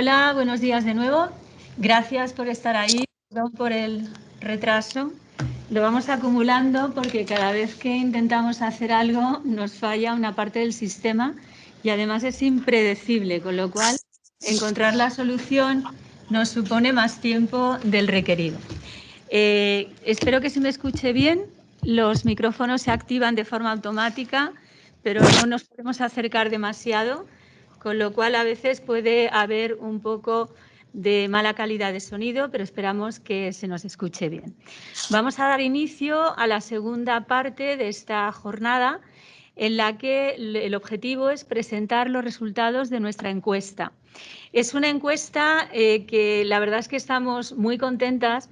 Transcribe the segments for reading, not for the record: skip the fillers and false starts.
Hola, buenos días de nuevo. Gracias por estar ahí, perdón por el retraso. Lo vamos acumulando porque cada vez que intentamos hacer algo nos falla una parte del sistema y además es impredecible, con lo cual encontrar la solución nos supone más tiempo del requerido. Espero que se me escuche bien. Los micrófonos se activan de forma automática, pero no nos podemos acercar demasiado, con lo cual a veces puede haber un poco de mala calidad de sonido, pero esperamos que se nos escuche bien. Vamos a dar inicio a la segunda parte de esta jornada, en la que el objetivo es presentar los resultados de nuestra encuesta. Es una encuesta que la verdad es que estamos muy contentas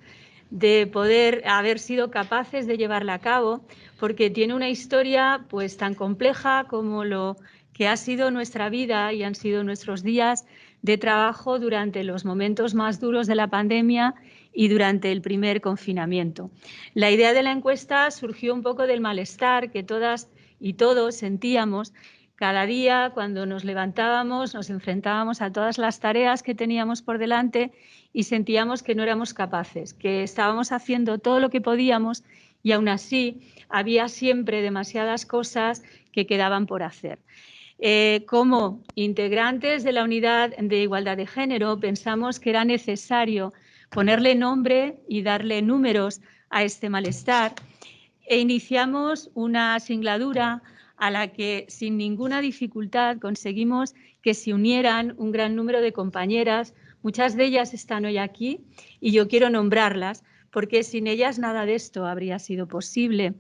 de poder haber sido capaces de llevarla a cabo, porque tiene una historia pues tan compleja como lo que ha sido nuestra vida y han sido nuestros días de trabajo durante los momentos más duros de la pandemia y durante el primer confinamiento. La idea de la encuesta surgió un poco del malestar que todas y todos sentíamos cada día cuando nos levantábamos, nos enfrentábamos a todas las tareas que teníamos por delante y sentíamos que no éramos capaces, que estábamos haciendo todo lo que podíamos y aún así había siempre demasiadas cosas que quedaban por hacer. Como integrantes de la Unidad de Igualdad de Género pensamos que era necesario ponerle nombre y darle números a este malestar e iniciamos una singladura a la que sin ninguna dificultad conseguimos que se unieran un gran número de compañeras. Muchas de ellas están hoy aquí y yo quiero nombrarlas porque sin ellas nada de esto habría sido posible.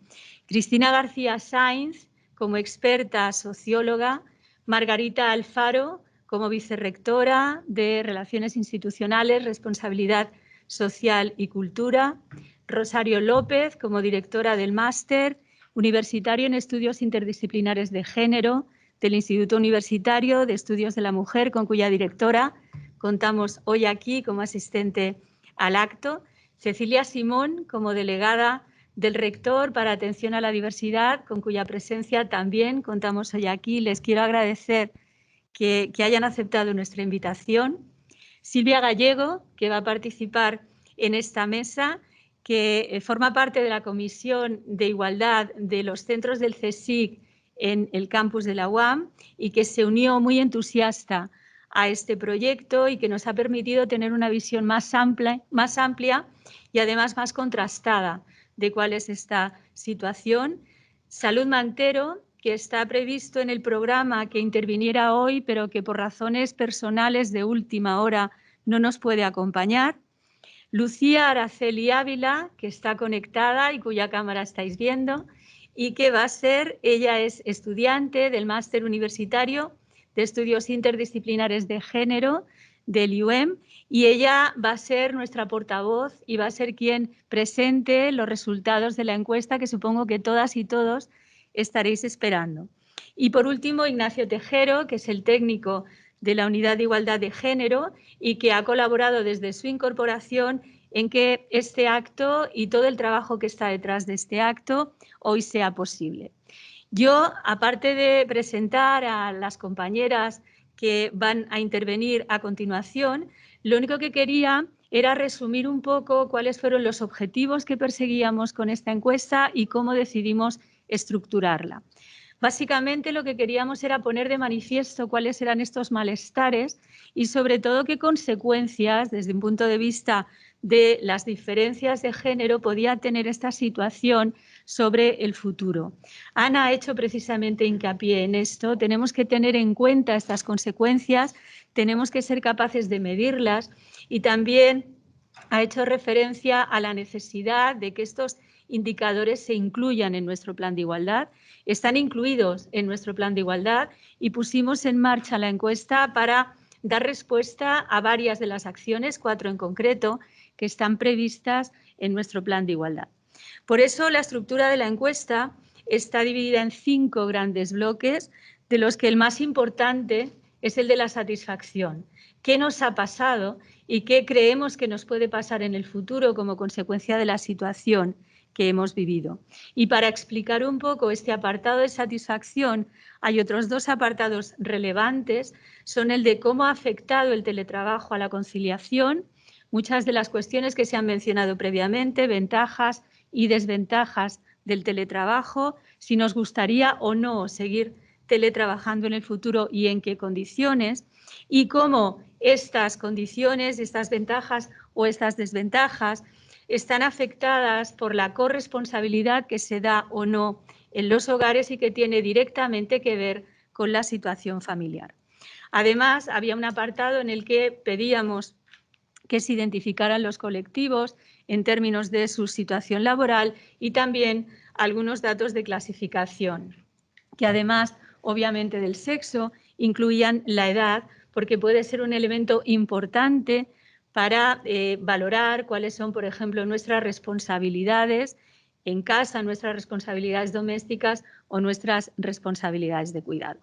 Cristina García Sainz, como experta socióloga, Margarita Alfaro, como vicerrectora de Relaciones Institucionales, Responsabilidad Social y Cultura, Rosario López, como directora del Máster Universitario en Estudios Interdisciplinares de Género del Instituto Universitario de Estudios de la Mujer, con cuya directora contamos hoy aquí como asistente al acto, Cecilia Simón, como delegada del rector para atención a la diversidad, con cuya presencia también contamos hoy aquí. Les quiero agradecer que hayan aceptado nuestra invitación. Silvia Gallego, que va a participar en esta mesa, que forma parte de la Comisión de Igualdad de los centros del CSIC en el campus de la UAM y que se unió muy entusiasta a este proyecto y que nos ha permitido tener una visión más amplia y además más contrastada de cuál es esta situación. Salud Mantero, que está previsto en el programa que interviniera hoy, pero que por razones personales de última hora no nos puede acompañar. Lucía Araceli Ávila, que está conectada y cuya cámara estáis viendo, y que va a ser, ella es estudiante del Máster Universitario de Estudios Interdisciplinares de Género del IUEM, y ella va a ser nuestra portavoz y va a ser quien presente los resultados de la encuesta que supongo que todas y todos estaréis esperando. Y por último, Ignacio Tejero, que es el técnico de la Unidad de Igualdad de Género y que ha colaborado desde su incorporación en que este acto y todo el trabajo que está detrás de este acto hoy sea posible. Yo, aparte de presentar a las compañeras que van a intervenir a continuación, lo único que quería era resumir un poco cuáles fueron los objetivos que perseguíamos con esta encuesta y cómo decidimos estructurarla. Básicamente lo que queríamos era poner de manifiesto cuáles eran estos malestares y sobre todo qué consecuencias, desde un punto de vista de las diferencias de género, podía tener esta situación sobre el futuro. Ana ha hecho precisamente hincapié en esto. Tenemos que tener en cuenta estas consecuencias, tenemos que ser capaces de medirlas y también ha hecho referencia a la necesidad de que estos indicadores se incluyan en nuestro plan de igualdad. Están incluidos en nuestro plan de igualdad y pusimos en marcha la encuesta para dar respuesta a varias de las acciones, 4 en concreto, que están previstas en nuestro plan de igualdad. Por eso la estructura de la encuesta está dividida en 5 grandes bloques, de los que el más importante es el de la satisfacción. ¿Qué nos ha pasado y qué creemos que nos puede pasar en el futuro como consecuencia de la situación que hemos vivido. Y para explicar un poco este apartado de satisfacción, hay otros dos apartados relevantes, son el de cómo ha afectado el teletrabajo a la conciliación, muchas de las cuestiones que se han mencionado previamente, ventajas y desventajas del teletrabajo, si nos gustaría o no seguir teletrabajando en el futuro y en qué condiciones, y cómo estas condiciones, estas ventajas o estas desventajas están afectadas por la corresponsabilidad que se da o no en los hogares y que tiene directamente que ver con la situación familiar. Además, había un apartado en el que pedíamos que se identificaran los colectivos en términos de su situación laboral y también algunos datos de clasificación, que además, obviamente, del sexo, incluían la edad, porque puede ser un elemento importante para valorar cuáles son, por ejemplo, nuestras responsabilidades en casa, nuestras responsabilidades domésticas o nuestras responsabilidades de cuidado.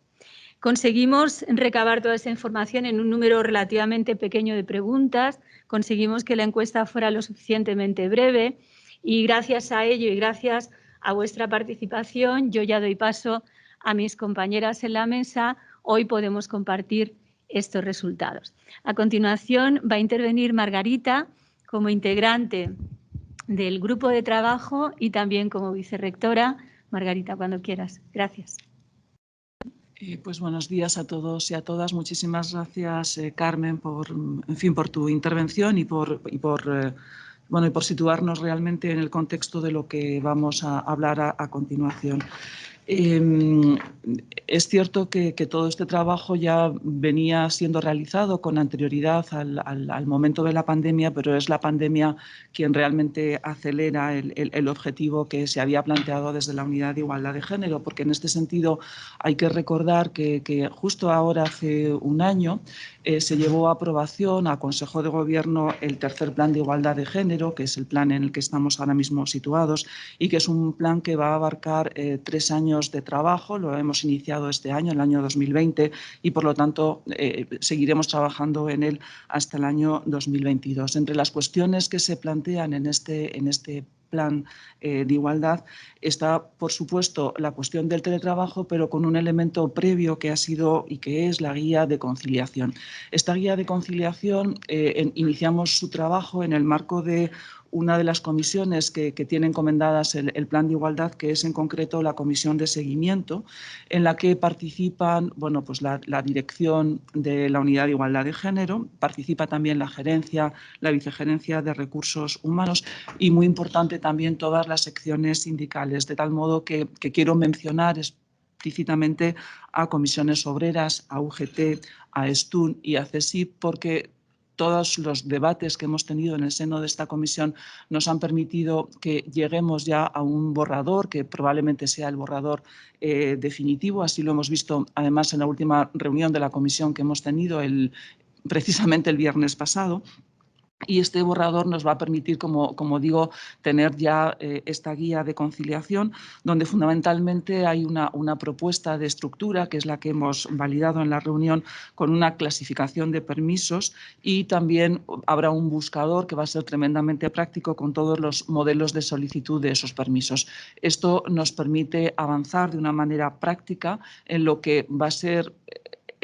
Conseguimos recabar toda esa información en un número relativamente pequeño de preguntas, conseguimos que la encuesta fuera lo suficientemente breve y gracias a ello y gracias a vuestra participación, yo ya doy paso a mis compañeras en la mesa. Hoy podemos compartir estos resultados. A continuación va a intervenir Margarita como integrante del grupo de trabajo y también como vicerrectora. Margarita, cuando quieras. Gracias. Pues buenos días a todos y a todas. Muchísimas gracias, Carmen, por tu intervención y por situarnos realmente en el contexto de lo que vamos a hablar a continuación. Es cierto que todo este trabajo ya venía siendo realizado con anterioridad al momento de la pandemia, pero es la pandemia quien realmente acelera el objetivo que se había planteado desde la Unidad de Igualdad de Género, porque en este sentido hay que recordar que justo ahora, hace un año, se llevó a aprobación a Consejo de Gobierno el tercer Plan de Igualdad de Género, que es el plan en el que estamos ahora mismo situados y que es un plan que va a abarcar 3 años de trabajo. Lo hemos iniciado este año, el año 2020, y por lo tanto seguiremos trabajando en él hasta el año 2022. Entre las cuestiones que se plantean en este plan de igualdad está, por supuesto, la cuestión del teletrabajo, pero con un elemento previo que ha sido y que es la guía de conciliación. Esta guía de conciliación iniciamos su trabajo en el marco de una de las comisiones que tiene encomendadas el plan de igualdad, que es en concreto la comisión de seguimiento, en la que participan la dirección de la Unidad de Igualdad de Género, participa también la gerencia, la vicegerencia de recursos humanos y, muy importante, también todas las secciones sindicales, de tal modo que quiero mencionar explícitamente a Comisiones Obreras, a UGT, a STUN y a CESIP, porque todos los debates que hemos tenido en el seno de esta comisión nos han permitido que lleguemos ya a un borrador que probablemente sea el borrador definitivo. Así lo hemos visto además en la última reunión de la comisión que hemos tenido precisamente el viernes pasado. Y este borrador nos va a permitir, como digo, tener ya esta guía de conciliación, donde fundamentalmente hay una propuesta de estructura, que es la que hemos validado en la reunión, con una clasificación de permisos, y también habrá un buscador que va a ser tremendamente práctico con todos los modelos de solicitud de esos permisos. Esto nos permite avanzar de una manera práctica en lo que va a ser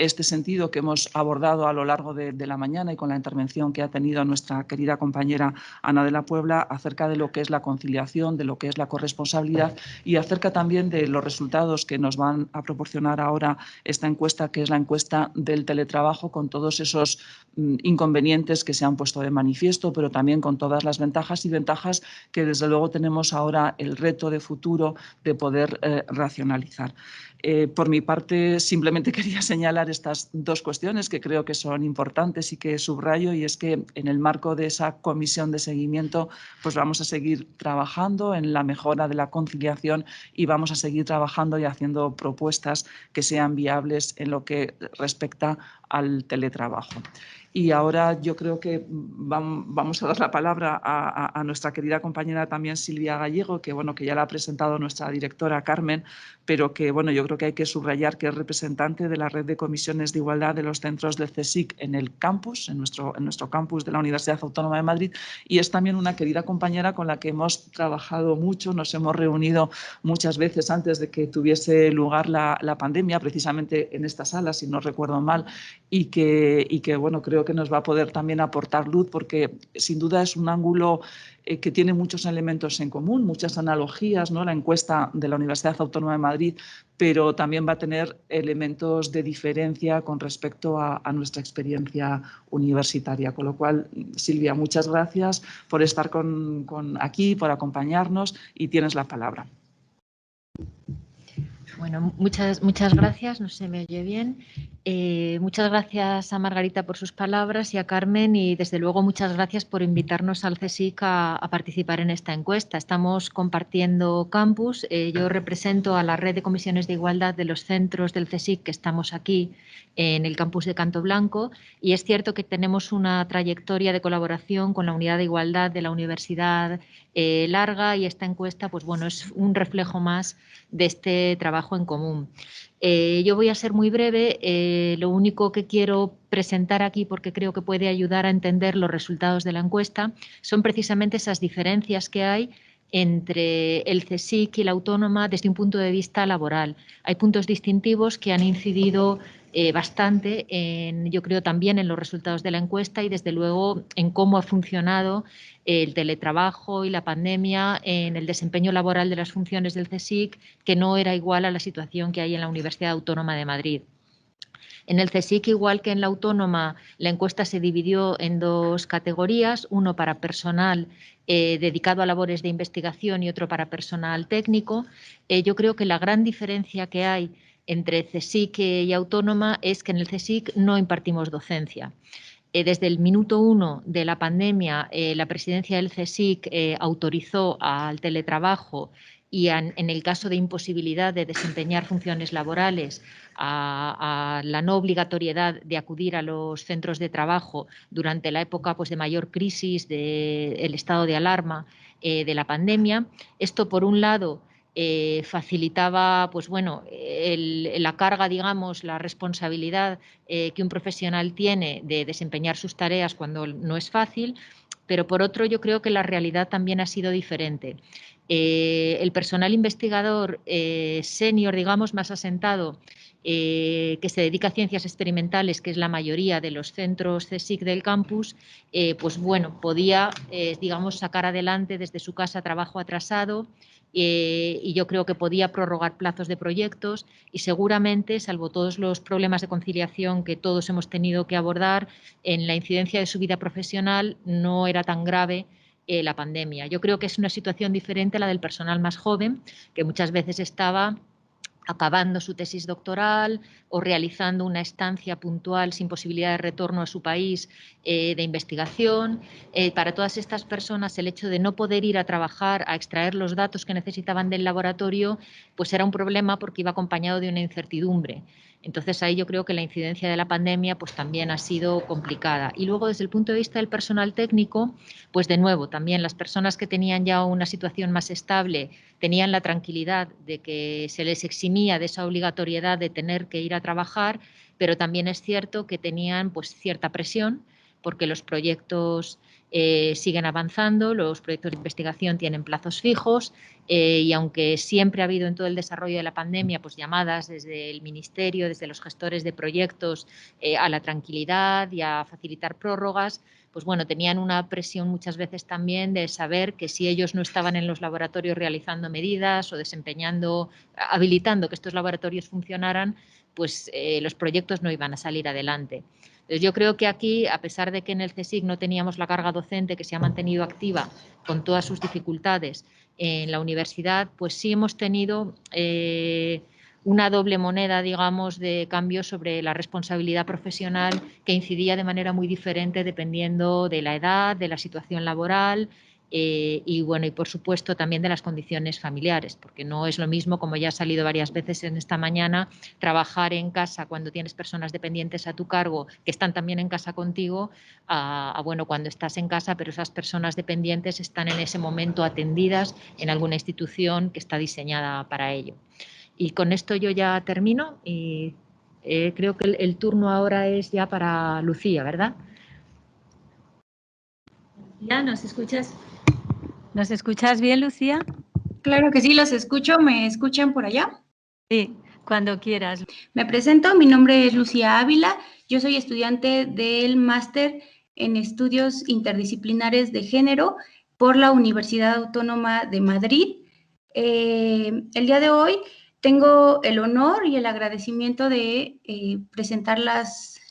este sentido que hemos abordado a lo largo de la mañana y con la intervención que ha tenido nuestra querida compañera Ana de la Puebla acerca de lo que es la conciliación, de lo que es la corresponsabilidad y acerca también de los resultados que nos van a proporcionar ahora esta encuesta, que es la encuesta del teletrabajo, con todos esos inconvenientes que se han puesto de manifiesto, pero también con todas las ventajas y ventajas que desde luego tenemos ahora el reto de futuro de poder racionalizar. Por mi parte, simplemente quería señalar estas dos cuestiones que creo que son importantes y que subrayo, y es que en el marco de esa comisión de seguimiento pues vamos a seguir trabajando en la mejora de la conciliación y vamos a seguir trabajando y haciendo propuestas que sean viables en lo que respecta al teletrabajo. Y ahora yo creo que vamos a dar la palabra a nuestra querida compañera también Silvia Gallego, que, bueno, que ya la ha presentado nuestra directora Carmen, pero que, bueno, yo creo que hay que subrayar que es representante de la red de comisiones de igualdad de los centros del CSIC en el campus, en nuestro campus de la Universidad Autónoma de Madrid, y es también una querida compañera con la que hemos trabajado mucho, nos hemos reunido muchas veces antes de que tuviese lugar la pandemia, precisamente en esta sala, si no recuerdo mal, y que bueno, creo que nos va a poder también aportar luz, porque sin duda es un ángulo que tiene muchos elementos en común, muchas analogías, ¿no? La encuesta de la Universidad Autónoma de Madrid, pero también va a tener elementos de diferencia con respecto a nuestra experiencia universitaria. Con lo cual, Silvia, muchas gracias por estar aquí, por acompañarnos, y tienes la palabra. Bueno, muchas gracias, no se me oye bien. Muchas gracias a Margarita por sus palabras y a Carmen, y desde luego muchas gracias por invitarnos al CSIC a participar en esta encuesta. Estamos compartiendo campus, yo represento a la red de comisiones de igualdad de los centros del CSIC que estamos aquí en el campus de Canto Blanco, y es cierto que tenemos una trayectoria de colaboración con la unidad de igualdad de la universidad larga, y esta encuesta pues bueno, es un reflejo más de este trabajo en común. Yo voy a ser muy breve, lo único que quiero presentar aquí, porque creo que puede ayudar a entender los resultados de la encuesta, son precisamente esas diferencias que hay entre el CSIC y la Autónoma desde un punto de vista laboral. Hay puntos distintivos que han incidido bastante, yo creo, también en los resultados de la encuesta, y desde luego en cómo ha funcionado el teletrabajo y la pandemia en el desempeño laboral de las funciones del CSIC, que no era igual a la situación que hay en la Universidad Autónoma de Madrid. En el CSIC, igual que en la Autónoma, la encuesta se dividió en dos categorías, uno para personal dedicado a labores de investigación y otro para personal técnico. Yo creo que la gran diferencia que hay entre CSIC y Autónoma es que en el CSIC no impartimos docencia. Desde el minuto 1 de la pandemia, la presidencia del CSIC autorizó al teletrabajo, y en el caso de imposibilidad de desempeñar funciones laborales, a la no obligatoriedad de acudir a los centros de trabajo durante la época pues, de mayor crisis del estado de alarma de la pandemia. Esto, por un lado, facilitaba pues, bueno, la carga, digamos, la responsabilidad que un profesional tiene de desempeñar sus tareas cuando no es fácil, pero por otro yo creo que la realidad también ha sido diferente. El personal investigador senior, digamos, más asentado, que se dedica a ciencias experimentales, que es la mayoría de los centros CSIC del campus, pues bueno, podía, digamos, sacar adelante desde su casa trabajo atrasado, y yo creo que podía prorrogar plazos de proyectos, y seguramente, salvo todos los problemas de conciliación que todos hemos tenido que abordar, en la incidencia de su vida profesional no era tan grave la pandemia. Yo creo que es una situación diferente a la del personal más joven, que muchas veces estaba acabando su tesis doctoral o realizando una estancia puntual sin posibilidad de retorno a su país de investigación. Para todas estas personas, el hecho de no poder ir a trabajar, a extraer los datos que necesitaban del laboratorio, pues era un problema, porque iba acompañado de una incertidumbre. Entonces ahí yo creo que la incidencia de la pandemia pues también ha sido complicada. Y luego, desde el punto de vista del personal técnico, pues de nuevo, también las personas que tenían ya una situación más estable tenían la tranquilidad de que se les eximía de esa obligatoriedad de tener que ir a trabajar, pero también es cierto que tenían pues cierta presión, porque los proyectos siguen avanzando, los proyectos de investigación tienen plazos fijos, y aunque siempre ha habido en todo el desarrollo de la pandemia pues llamadas desde el Ministerio, desde los gestores de proyectos a la tranquilidad y a facilitar prórrogas, pues bueno, tenían una presión muchas veces también de saber que si ellos no estaban en los laboratorios realizando medidas o habilitando que estos laboratorios funcionaran, pues los proyectos no iban a salir adelante. Entonces, yo creo que aquí, a pesar de que en el CSIC no teníamos la carga docente que se ha mantenido activa con todas sus dificultades en la universidad, pues sí hemos tenido una doble moneda, digamos, de cambio sobre la responsabilidad profesional, que incidía de manera muy diferente dependiendo de la edad, de la situación laboral y bueno, y por supuesto también de las condiciones familiares, porque no es lo mismo, como ya ha salido varias veces en esta mañana, trabajar en casa cuando tienes personas dependientes a tu cargo que están también en casa contigo, a bueno, cuando estás en casa pero esas personas dependientes están en ese momento atendidas en alguna institución que está diseñada para ello. Y con esto yo ya termino y creo que el turno ahora es ya para Lucía, ¿verdad? ¿Ya nos escuchas? ¿Nos escuchas bien, Lucía? Claro que sí, los escucho. ¿Me escuchan por allá? Sí, cuando quieras. Me presento, mi nombre es Lucía Ávila, yo soy estudiante del máster en estudios interdisciplinares de género por la Universidad Autónoma de Madrid. El día de hoy tengo el honor y el agradecimiento de presentar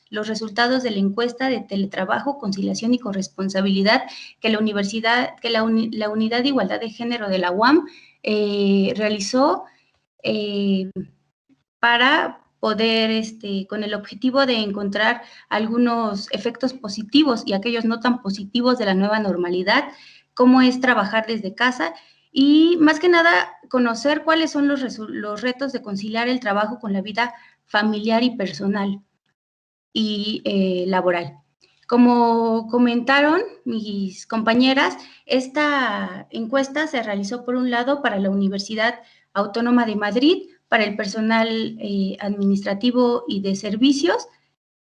los resultados de la encuesta de teletrabajo, conciliación y corresponsabilidad que la Unidad de Igualdad de Género de la UAM realizó para poder, con el objetivo de encontrar algunos efectos positivos y aquellos no tan positivos de la nueva normalidad, cómo es trabajar desde casa y más que nada conocer cuáles son los retos de conciliar el trabajo con la vida familiar y personal y laboral. Como comentaron mis compañeras, esta encuesta se realizó por un lado para la Universidad Autónoma de Madrid, para el personal administrativo y de servicios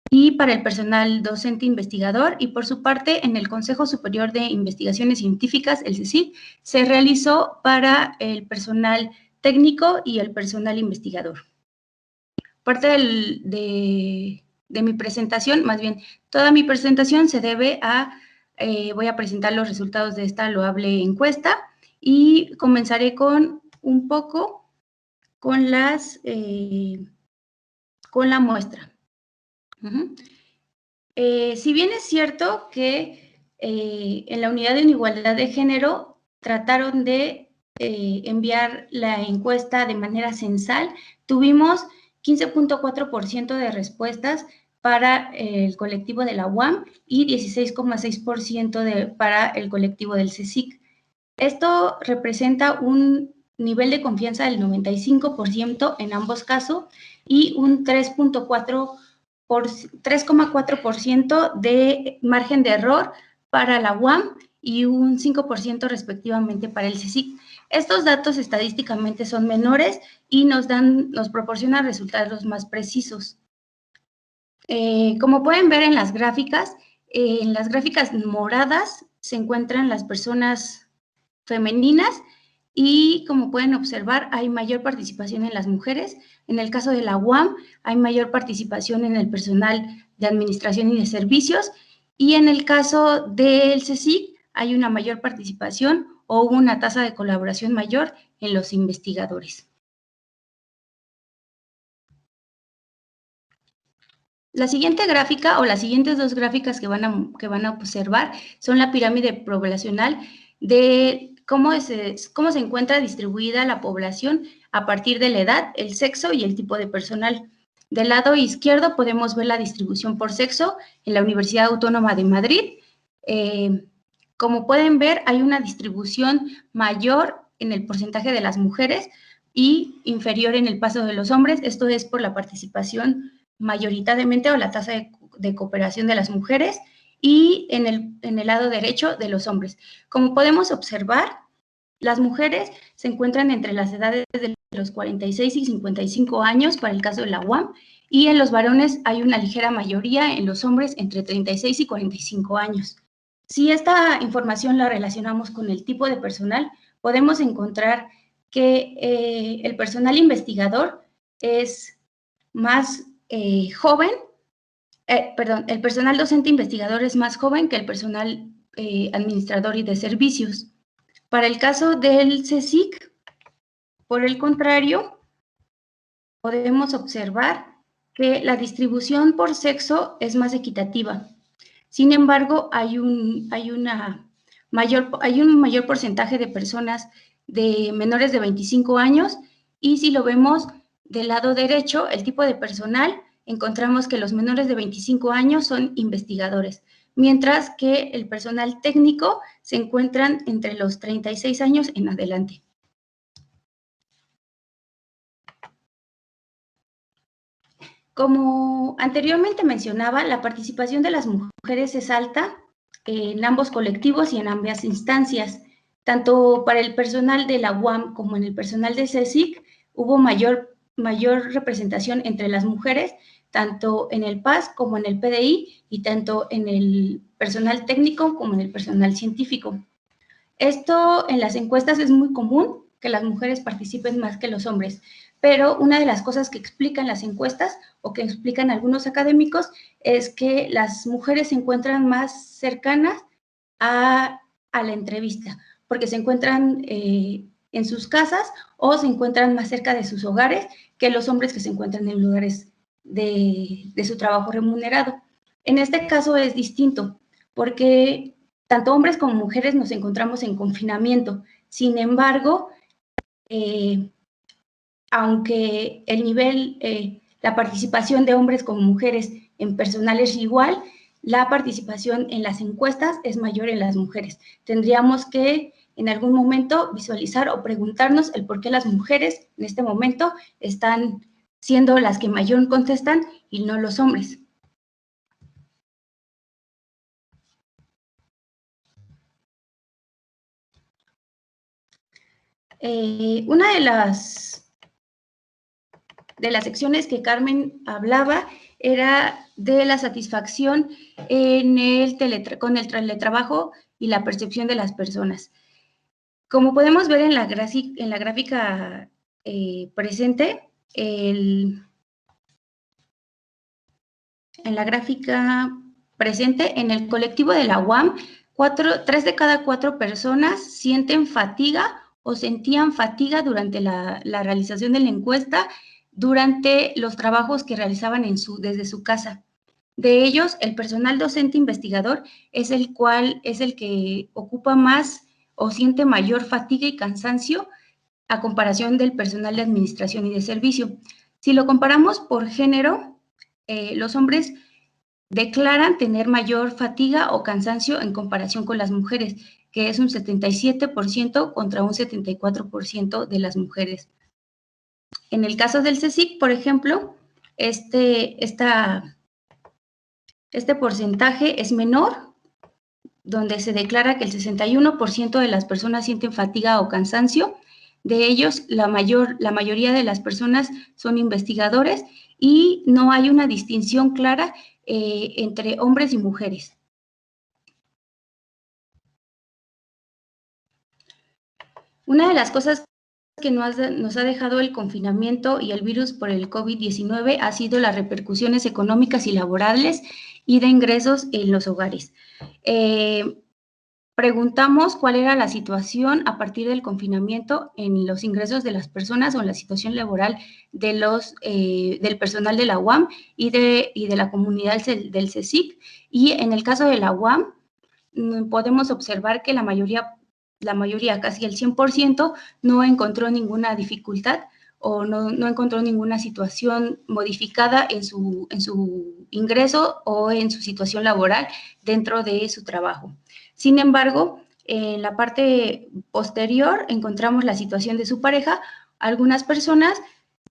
y para el personal docente investigador, y por su parte en el Consejo Superior de Investigaciones Científicas, el CSIC, se realizó para el personal técnico y el personal investigador. Parte de mi presentación, más bien toda mi presentación se debe a, voy a presentar los resultados de esta loable encuesta y comenzaré con un poco con la muestra. Si bien es cierto que en la unidad de igualdad de género trataron de enviar la encuesta de manera censal, tuvimos 15.4% de respuestas para el colectivo de la UAM y 16.6% para el colectivo del CSIC. Esto representa un nivel de confianza del 95% en ambos casos y un 3,4% de margen de error para la UAM y un 5% respectivamente para el CSIC. Estos datos estadísticamente son menores y nos proporcionan resultados más precisos. Como pueden ver en las gráficas moradas se encuentran las personas femeninas y como pueden observar hay mayor participación en las mujeres. En el caso de la UAM hay mayor participación en el personal de administración y de servicios y en el caso del CSIC hay una mayor participación o una tasa de colaboración mayor en los investigadores. La siguiente gráfica o las siguientes dos gráficas que van a observar son la pirámide poblacional de cómo se encuentra distribuida la población a partir de la edad, el sexo y el tipo de personal. Del lado izquierdo podemos ver la distribución por sexo en la Universidad Autónoma de Madrid. Como pueden ver, hay una distribución mayor en el porcentaje de las mujeres y inferior en el paso de los hombres. Esto es por la participación mayoritariamente o la tasa de cooperación de las mujeres y en el lado derecho de los hombres. Como podemos observar, las mujeres se encuentran entre las edades de los 46 y 55 años para el caso de la UAM y en los varones hay una ligera mayoría en los hombres entre 36 y 45 años. Si esta información la relacionamos con el tipo de personal, podemos encontrar que el personal investigador es más joven, el personal docente investigador es más joven que el personal administrador y de servicios. Para el caso del CSIC, por el contrario, podemos observar que la distribución por sexo es más equitativa. Sin embargo, hay un mayor porcentaje de personas de menores de 25 años y si lo vemos del lado derecho, el tipo de personal, encontramos que los menores de 25 años son investigadores, mientras que el personal técnico se encuentran entre los 36 años en adelante. Como anteriormente mencionaba, la participación de las mujeres es alta en ambos colectivos y en ambas instancias. Tanto para el personal de la UAM como en el personal de CSIC hubo mayor representación entre las mujeres, tanto en el PAS como en el PDI y tanto en el personal técnico como en el personal científico. Esto en las encuestas es muy común, que las mujeres participen más que los hombres, pero una de las cosas que explican las encuestas o que explican algunos académicos es que las mujeres se encuentran más cercanas a la entrevista, porque se encuentran en sus casas o se encuentran más cerca de sus hogares que los hombres que se encuentran en lugares de su trabajo remunerado. En este caso es distinto, porque tanto hombres como mujeres nos encontramos en confinamiento. Sin embargo, aunque el nivel, la participación de hombres como mujeres en personal es igual, la participación en las encuestas es mayor en las mujeres. Tendríamos que en algún momento visualizar o preguntarnos el por qué las mujeres en este momento están siendo las que mayor contestan y no los hombres. Una de las secciones que Carmen hablaba era de la satisfacción con el teletrabajo y la percepción de las personas. Como podemos ver en la gráfica presente, en el colectivo de la UAM, 3 de cada 4 personas sienten fatiga o sentían fatiga durante la realización de la encuesta durante los trabajos que realizaban desde su casa. De ellos, el personal docente investigador es el que ocupa más o siente mayor fatiga y cansancio a comparación del personal de administración y de servicio. Si lo comparamos por género, los hombres declaran tener mayor fatiga o cansancio en comparación con las mujeres, que es un 77% contra un 74% de las mujeres. En el caso del CSIC, por ejemplo, este porcentaje es menor, donde se declara que el 61% de las personas sienten fatiga o cansancio. De ellos, la mayoría de las personas son investigadores y no hay una distinción clara entre hombres y mujeres. Una de las cosas que nos ha dejado el confinamiento y el virus por el COVID-19 ha sido las repercusiones económicas y laborales y de ingresos en los hogares. Preguntamos cuál era la situación a partir del confinamiento en los ingresos de las personas o en la situación laboral del personal de la UAM y de la comunidad del CSIC. Y en el caso de la UAM, podemos observar que la mayoría, casi el 100%, no encontró ninguna dificultad o no encontró ninguna situación modificada en su ingreso o en su situación laboral dentro de su trabajo. Sin embargo, en la parte posterior encontramos la situación de su pareja. Algunas personas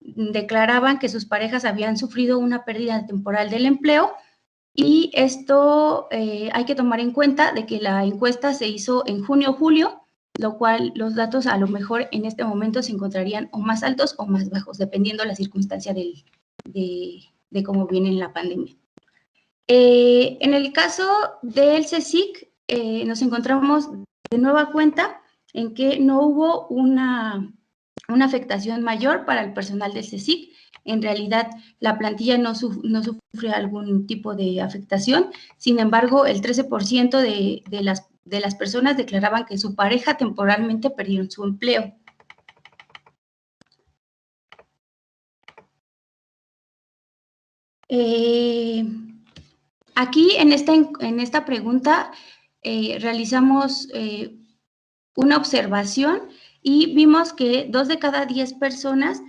declaraban que sus parejas habían sufrido una pérdida temporal del empleo y esto hay que tomar en cuenta de que la encuesta se hizo en junio o julio, lo cual los datos a lo mejor en este momento se encontrarían o más altos o más bajos, dependiendo la circunstancia de cómo viene la pandemia. En el caso del CSIC, nos encontramos de nueva cuenta en que no hubo una afectación mayor para el personal del CSIC. En realidad, la plantilla no sufre algún tipo de afectación. Sin embargo, el 13% de las personas declaraban que su pareja temporalmente perdieron su empleo. Aquí, en esta pregunta, realizamos una observación y vimos que 2 de cada 10 personas,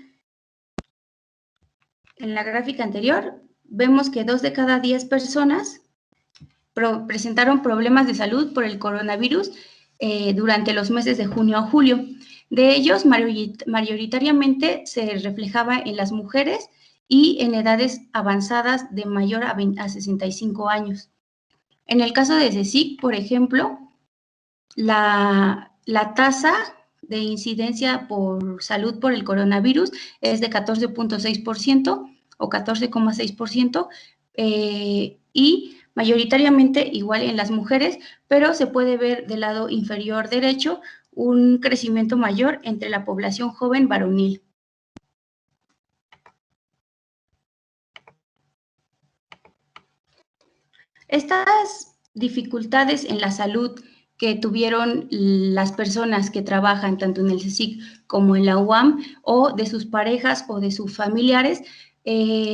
en la gráfica anterior, vemos que 2 de cada 10 personas presentaron problemas de salud por el coronavirus durante los meses de junio a julio. De ellos, mayoritariamente se reflejaba en las mujeres y en edades avanzadas de mayor a 65 años. En el caso de CSIC, por ejemplo, la tasa de incidencia por salud por el coronavirus es de 14.6% o 14,6%, y mayoritariamente igual en las mujeres, pero se puede ver del lado inferior derecho un crecimiento mayor entre la población joven varonil. Estas dificultades en la salud que tuvieron las personas que trabajan tanto en el CSIC como en la UAM, o de sus parejas o de sus familiares,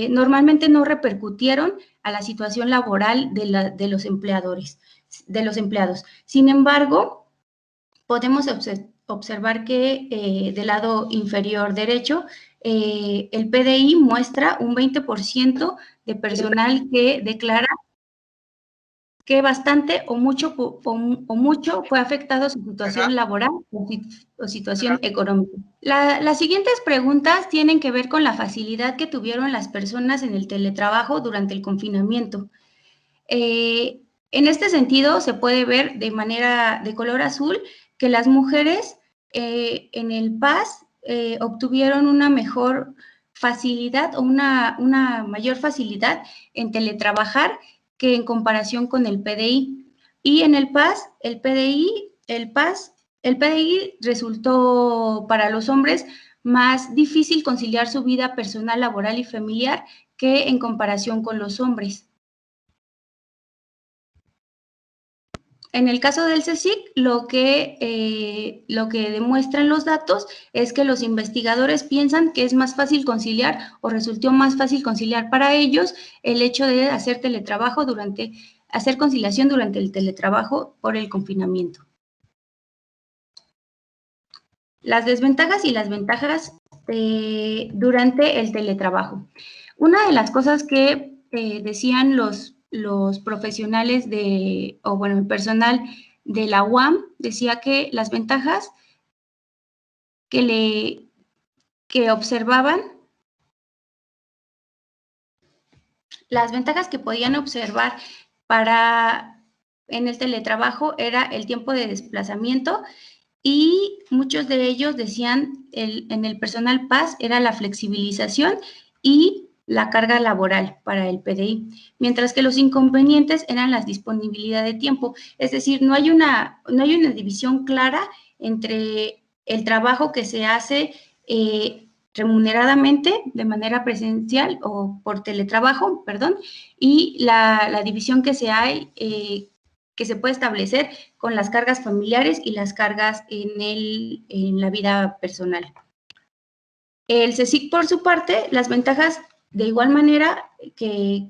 normalmente no repercutieron a la situación laboral de los empleados. Sin embargo, podemos observar que del lado inferior derecho, el PDI muestra un 20% de personal que declara que bastante o mucho fue afectado su situación laboral o situación económica. Las siguientes preguntas tienen que ver con la facilidad que tuvieron las personas en el teletrabajo durante el confinamiento. En este sentido, se puede ver de manera de color azul que las mujeres en el PAS obtuvieron una mejor facilidad o una mayor facilidad en teletrabajar que en comparación con el PDI. Y en el PAS, el PDI resultó para los hombres más difícil conciliar su vida personal, laboral y familiar que en comparación con los hombres. En el caso del CSIC, lo que demuestran los datos es que los investigadores piensan que es más fácil conciliar o resultó más fácil conciliar para ellos el hecho de hacer hacer conciliación durante el teletrabajo por el confinamiento. Las desventajas y las ventajas durante el teletrabajo. Una de las cosas que decían los profesionales el personal de la UAM decía que las ventajas que observaban, las ventajas que podían observar en el teletrabajo era el tiempo de desplazamiento, y muchos de ellos decían en el personal PAS era la flexibilización y la carga laboral para el PDI, mientras que los inconvenientes eran la disponibilidad de tiempo. Es decir, no hay una división clara entre el trabajo que se hace remuneradamente de manera presencial o por teletrabajo, y la división que se puede establecer con las cargas familiares y las cargas en la vida personal. El CSIC, por su parte, las ventajas de igual manera que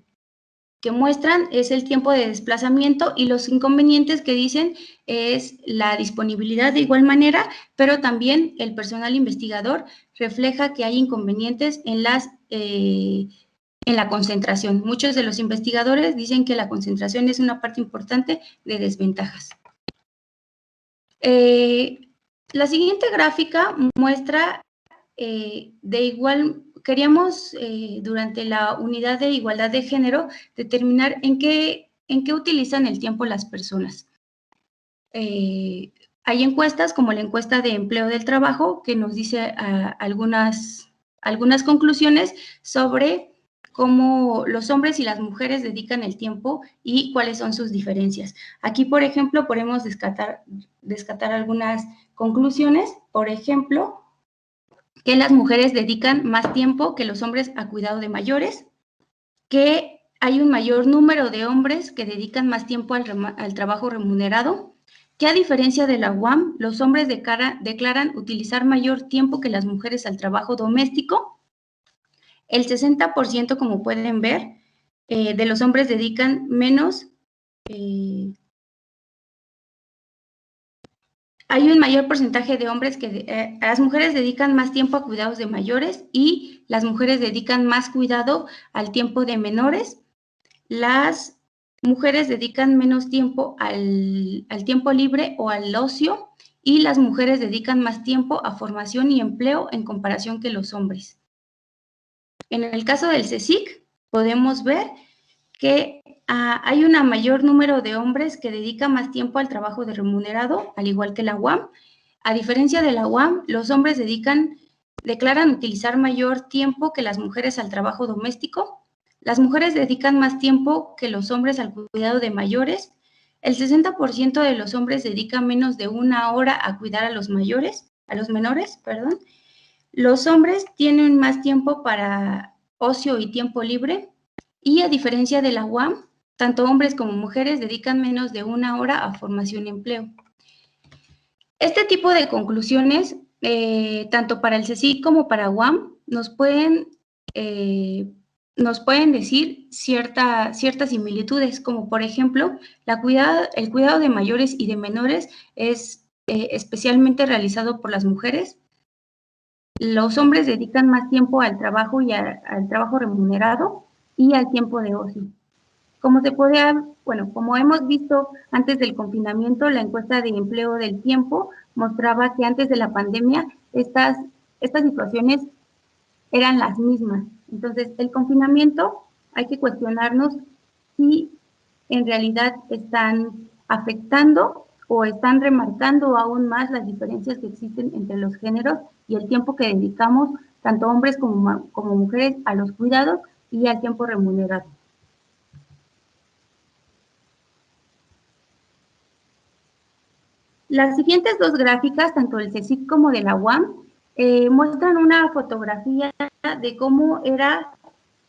muestran es el tiempo de desplazamiento, y los inconvenientes que dicen es la disponibilidad de igual manera, pero también el personal investigador refleja que hay inconvenientes en la concentración. Muchos de los investigadores dicen que la concentración es una parte importante de desventajas. La siguiente gráfica muestra queríamos durante la unidad de igualdad de género determinar en qué utilizan el tiempo las personas. Hay encuestas como la encuesta de empleo del trabajo que nos dice algunas conclusiones sobre cómo los hombres y las mujeres dedican el tiempo y cuáles son sus diferencias. Aquí, por ejemplo, podemos descartar algunas conclusiones. Por ejemplo, que las mujeres dedican más tiempo que los hombres a cuidado de mayores, que hay un mayor número de hombres que dedican más tiempo al trabajo remunerado, que a diferencia de la UAM, los hombres declaran utilizar mayor tiempo que las mujeres al trabajo doméstico. El 60%, como pueden ver, de los hombres dedican menos. Hay un mayor porcentaje de hombres que las mujeres dedican más tiempo a cuidados de mayores, y las mujeres dedican más cuidado al tiempo de menores. Las mujeres dedican menos tiempo al tiempo libre o al ocio, y las mujeres dedican más tiempo a formación y empleo en comparación que los hombres. En el caso del CSIC, podemos ver que hay un mayor número de hombres que dedican más tiempo al trabajo remunerado, al igual que la UAM. A diferencia de la UAM, los hombres declaran utilizar mayor tiempo que las mujeres al trabajo doméstico. Las mujeres dedican más tiempo que los hombres al cuidado de mayores. El 60% de los hombres dedican menos de 1 hora a cuidar a los menores. Los hombres tienen más tiempo para ocio y tiempo libre, y a diferencia de la UAM, tanto hombres como mujeres dedican menos de 1 hora a formación y empleo. Este tipo de conclusiones, tanto para el CSIC como para UAM, nos pueden decir ciertas similitudes, como por ejemplo, el cuidado de mayores y de menores es especialmente realizado por las mujeres. Los hombres dedican más tiempo al trabajo y al trabajo remunerado y al tiempo de ocio. Como hemos visto antes del confinamiento, la encuesta de empleo del tiempo mostraba que antes de la pandemia estas situaciones eran las mismas. Entonces, el confinamiento, hay que cuestionarnos si en realidad están afectando o están remarcando aún más las diferencias que existen entre los géneros y el tiempo que dedicamos, tanto hombres como mujeres, a los cuidados y al tiempo remunerado. Las siguientes dos gráficas, tanto del CSIC como de la UAM, muestran una fotografía de cómo era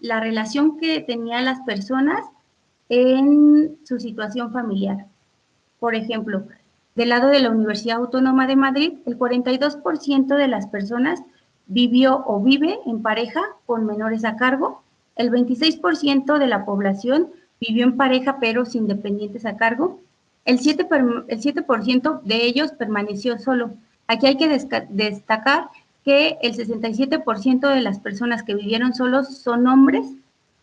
la relación que tenían las personas en su situación familiar. Por ejemplo, del lado de la Universidad Autónoma de Madrid, el 42% de las personas vivió o vive en pareja con menores a cargo, el 26% de la población vivió en pareja pero sin dependientes a cargo, el 7% de ellos permaneció solo. Aquí hay que destacar que el 67% de las personas que vivieron solos son hombres,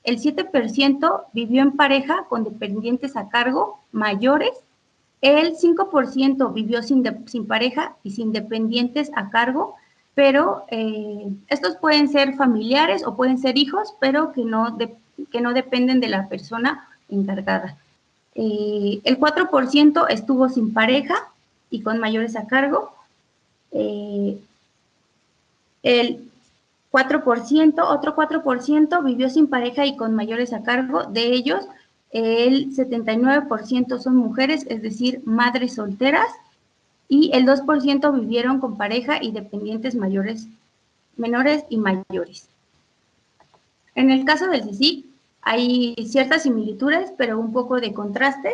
el 7% vivió en pareja con dependientes a cargo mayores, el 5% vivió sin pareja y sin dependientes a cargo, pero estos pueden ser familiares o pueden ser hijos, pero que no dependen de la persona encargada. El 4% estuvo sin pareja y con mayores a cargo. El 4% vivió sin pareja y con mayores a cargo. De ellos, el 79% son mujeres, es decir, madres solteras, y el 2% vivieron con pareja y dependientes menores y mayores. En el caso del CSIC, hay ciertas similitudes, pero un poco de contrastes.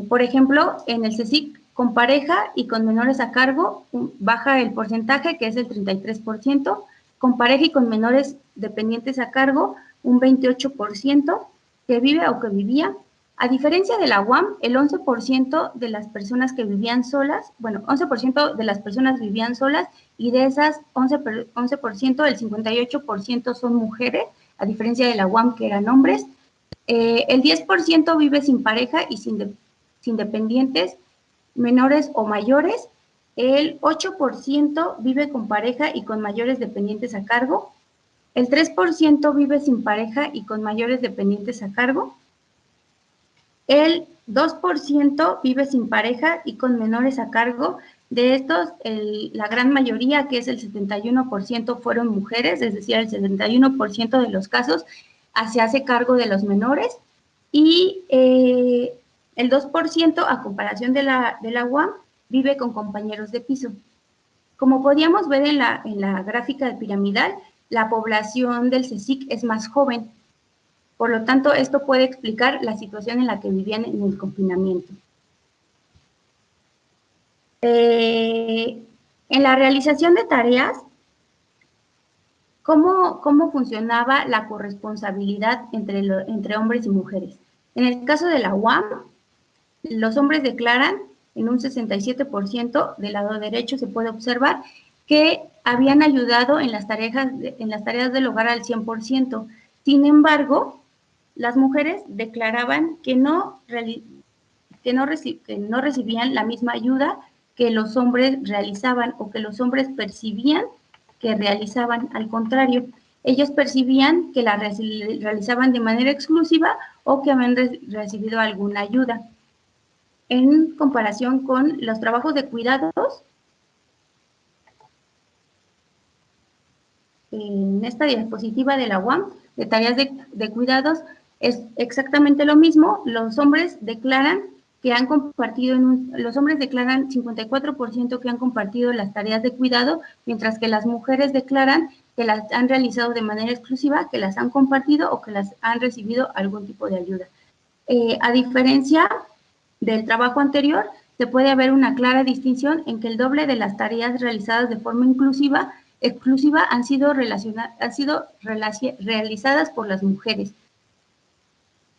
Por ejemplo, en el CSIC, con pareja y con menores a cargo, baja el porcentaje, que es el 33%, con pareja y con menores dependientes a cargo, un 28% que vive o que vivía. A diferencia de la UAM, el 11% de las personas que vivían solas, 11% de las personas vivían solas, y de esas 11%, el 58% son mujeres, a diferencia de la UAM, que eran hombres. El 10% vive sin pareja y sin dependientes menores o mayores. El 8% vive con pareja y con mayores dependientes a cargo. El 3% vive sin pareja y con mayores dependientes a cargo. El 2% vive sin pareja y con menores a cargo. De estos, la gran mayoría, que es el 71%, fueron mujeres, es decir, el 71% de los casos se hace cargo de los menores, y el 2%, a comparación de la UAM, vive con compañeros de piso. Como podíamos ver en la gráfica piramidal, la población del CSIC es más joven. Por lo tanto, esto puede explicar la situación en la que vivían en el confinamiento. En la realización de tareas, ¿cómo funcionaba la corresponsabilidad entre hombres y mujeres? En el caso de la UAM, los hombres declaran en un 67%, del lado derecho se puede observar, que habían ayudado en las tareas del hogar al 100%. Sin embargo, las mujeres declaraban que no recibían la misma ayuda que los hombres realizaban o que los hombres percibían que realizaban. Al contrario, ellos percibían que la realizaban de manera exclusiva o que habían recibido alguna ayuda. En comparación con los trabajos de cuidados, en esta diapositiva de la UAM, de tareas de cuidados, es exactamente lo mismo. Los hombres declaran que han compartido, los hombres declaran 54% que han compartido las tareas de cuidado, mientras que las mujeres declaran que las han realizado de manera exclusiva, que las han compartido o que las han recibido algún tipo de ayuda. A diferencia del trabajo anterior, se puede haber una clara distinción en que el doble de las tareas realizadas de forma exclusiva han sido realizadas por las mujeres,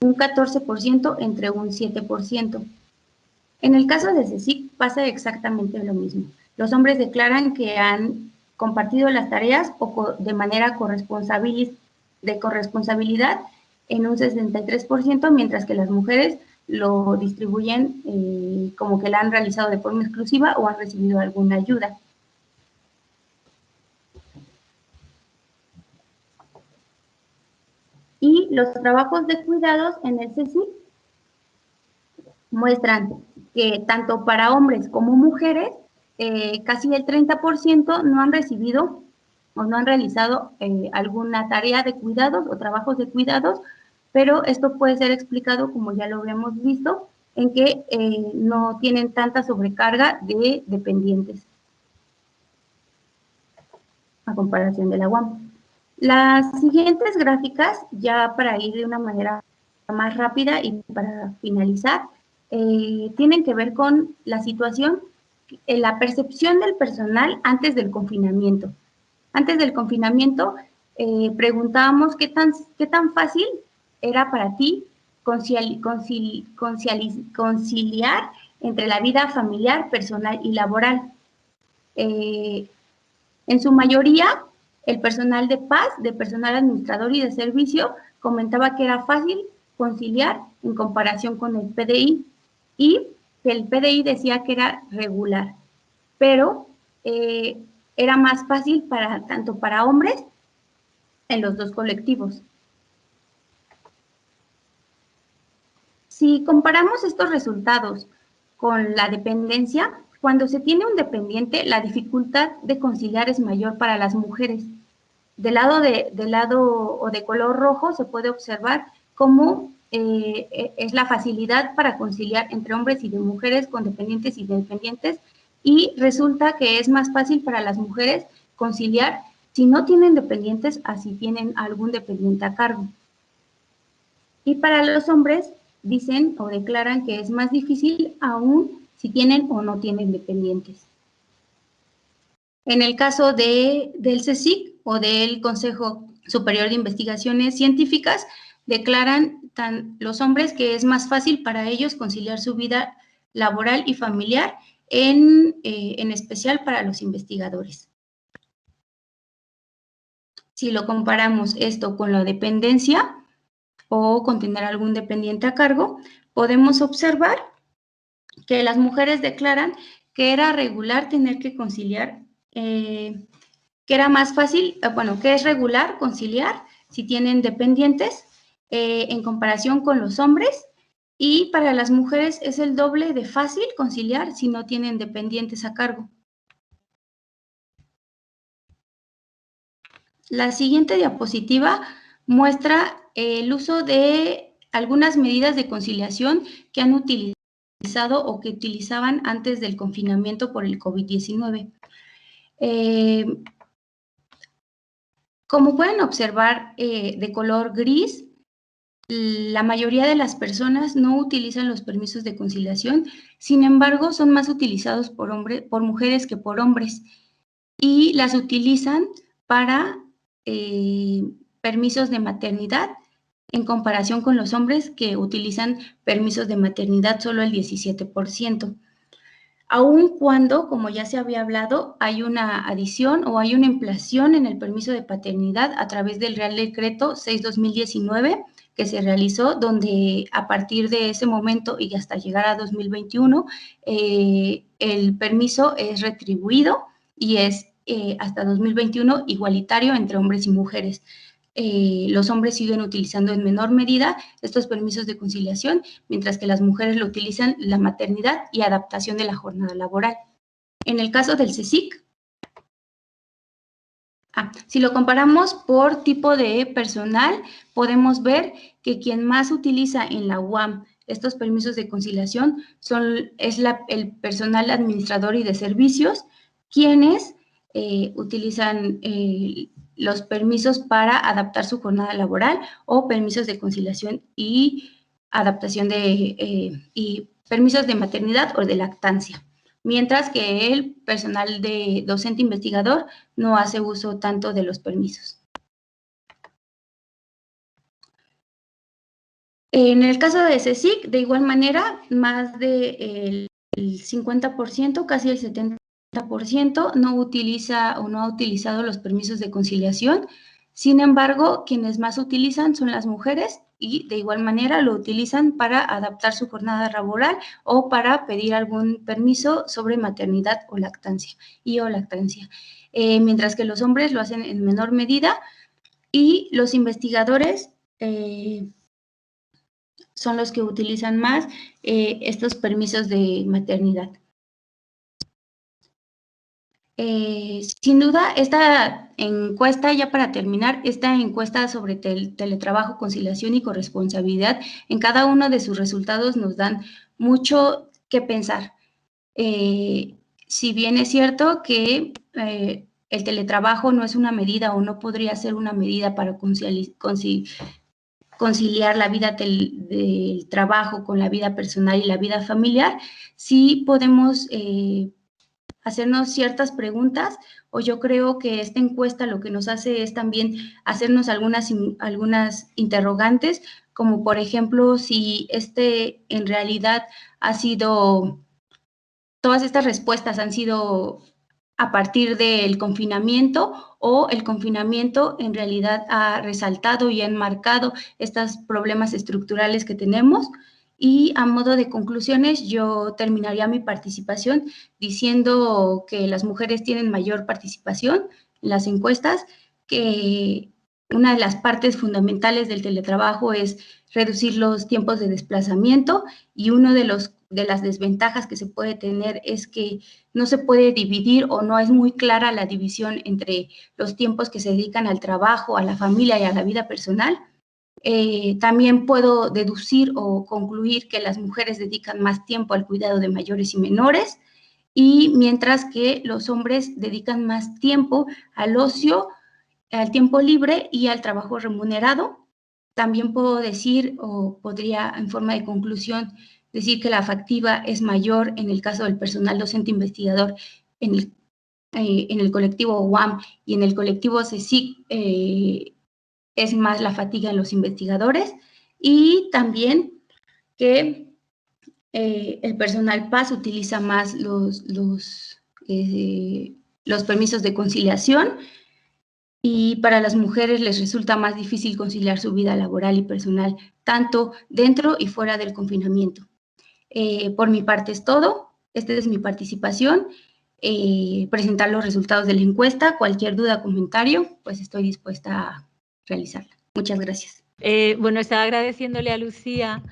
un 14% entre un 7%. En el caso de CSIC pasa exactamente lo mismo. Los hombres declaran que han compartido las tareas o de manera de corresponsabilidad en un 63%, mientras que las mujeres lo distribuyen como que la han realizado de forma exclusiva o han recibido alguna ayuda. Y los trabajos de cuidados en el CSIC muestran que tanto para hombres como mujeres, casi el 30% no han recibido o no han realizado alguna tarea de cuidados o trabajos de cuidados, pero esto puede ser explicado, como ya lo habíamos visto, en que no tienen tanta sobrecarga de dependientes a comparación de la UAM. Las siguientes gráficas, ya para ir de una manera más rápida y para finalizar, tienen que ver con la situación, la percepción del personal antes del confinamiento. Antes del confinamiento, preguntábamos qué tan fácil era para ti conciliar entre la vida familiar, personal y laboral. En su mayoría, el personal de paz, de personal administrador y de servicio, comentaba que era fácil conciliar en comparación con el PDI, y que el PDI decía que era regular, pero era más fácil tanto para hombres en los dos colectivos. Si comparamos estos resultados con la dependencia, cuando se tiene un dependiente, la dificultad de conciliar es mayor para las mujeres. Del lado o de color rojo se puede observar cómo es la facilidad para conciliar entre hombres y de mujeres con dependientes y independientes, y resulta que es más fácil para las mujeres conciliar si no tienen dependientes a si tienen algún dependiente a cargo. Y para los hombres dicen o declaran que es más difícil aún si tienen o no tienen dependientes. En el caso del CSIC o del Consejo Superior de Investigaciones Científicas, declaran los hombres que es más fácil para ellos conciliar su vida laboral y familiar, en especial para los investigadores. Si lo comparamos esto con la dependencia o con tener algún dependiente a cargo, podemos observar que las mujeres declaran que era regular tener que conciliar, que era más fácil, que es regular conciliar si tienen dependientes en comparación con los hombres, y para las mujeres es el doble de fácil conciliar si no tienen dependientes a cargo. La siguiente diapositiva muestra el uso de algunas medidas de conciliación que han utilizado o que utilizaban antes del confinamiento por el COVID-19. Como pueden observar, de color gris, la mayoría de las personas no utilizan los permisos de conciliación, sin embargo, son más utilizados por mujeres que por hombres, y las utilizan para permisos de maternidad, en comparación con los hombres que utilizan permisos de maternidad solo el 17%. Aun cuando, como ya se había hablado, hay una adición o hay una ampliación en el permiso de paternidad a través del Real Decreto 6/2019, que se realizó, donde a partir de ese momento y hasta llegar a 2021, el permiso es retribuido y es hasta 2021 igualitario entre hombres y mujeres. Los hombres siguen utilizando en menor medida estos permisos de conciliación, mientras que las mujeres lo utilizan la maternidad y adaptación de la jornada laboral. En el caso del CSIC, si lo comparamos por tipo de personal, podemos ver que quien más utiliza en la UAM estos permisos de conciliación es el personal administrador y de servicios, quienes utilizan los permisos para adaptar su jornada laboral o permisos de conciliación y adaptación y permisos de maternidad o de lactancia. Mientras que el personal de docente investigador no hace uso tanto de los permisos. En el caso de CSIC, de igual manera, más del 50%, casi el 70%, no utiliza o no ha utilizado los permisos de conciliación. Sin embargo, quienes más utilizan son las mujeres y de igual manera lo utilizan para adaptar su jornada laboral o para pedir algún permiso sobre maternidad o lactancia mientras que los hombres lo hacen en menor medida y los investigadores son los que utilizan más estos permisos de maternidad. Sin duda, esta encuesta, ya para terminar, esta encuesta sobre teletrabajo, conciliación y corresponsabilidad, en cada uno de sus resultados nos dan mucho que pensar. Si bien es cierto que el teletrabajo no es una medida o no podría ser una medida para conciliar la vida del trabajo con la vida personal y la vida familiar, sí podemos hacernos ciertas preguntas, o yo creo que esta encuesta lo que nos hace es también hacernos algunas interrogantes, como por ejemplo, si en realidad todas estas respuestas han sido a partir del confinamiento o el confinamiento en realidad ha resaltado y ha enmarcado estos problemas estructurales que tenemos. Y a modo de conclusiones, yo terminaría mi participación diciendo que las mujeres tienen mayor participación en las encuestas, que una de las partes fundamentales del teletrabajo es reducir los tiempos de desplazamiento y uno de las desventajas que se puede tener es que no se puede dividir o no es muy clara la división entre los tiempos que se dedican al trabajo, a la familia y a la vida personal. También puedo deducir o concluir que las mujeres dedican más tiempo al cuidado de mayores y menores, y mientras que los hombres dedican más tiempo al ocio, al tiempo libre y al trabajo remunerado. También puedo decir, o podría en forma de conclusión, decir que la afectiva es mayor en el caso del personal docente investigador en el colectivo UAM y en el colectivo CSIC es más la fatiga en los investigadores, y también que el personal PAS utiliza más los permisos de conciliación, y para las mujeres les resulta más difícil conciliar su vida laboral y personal, tanto dentro y fuera del confinamiento. Por mi parte es todo. Esta es mi participación. Presentar los resultados de la encuesta. Cualquier duda o comentario, pues estoy dispuesta a realizarla. Muchas gracias. Bueno, estaba agradeciéndole a Lucía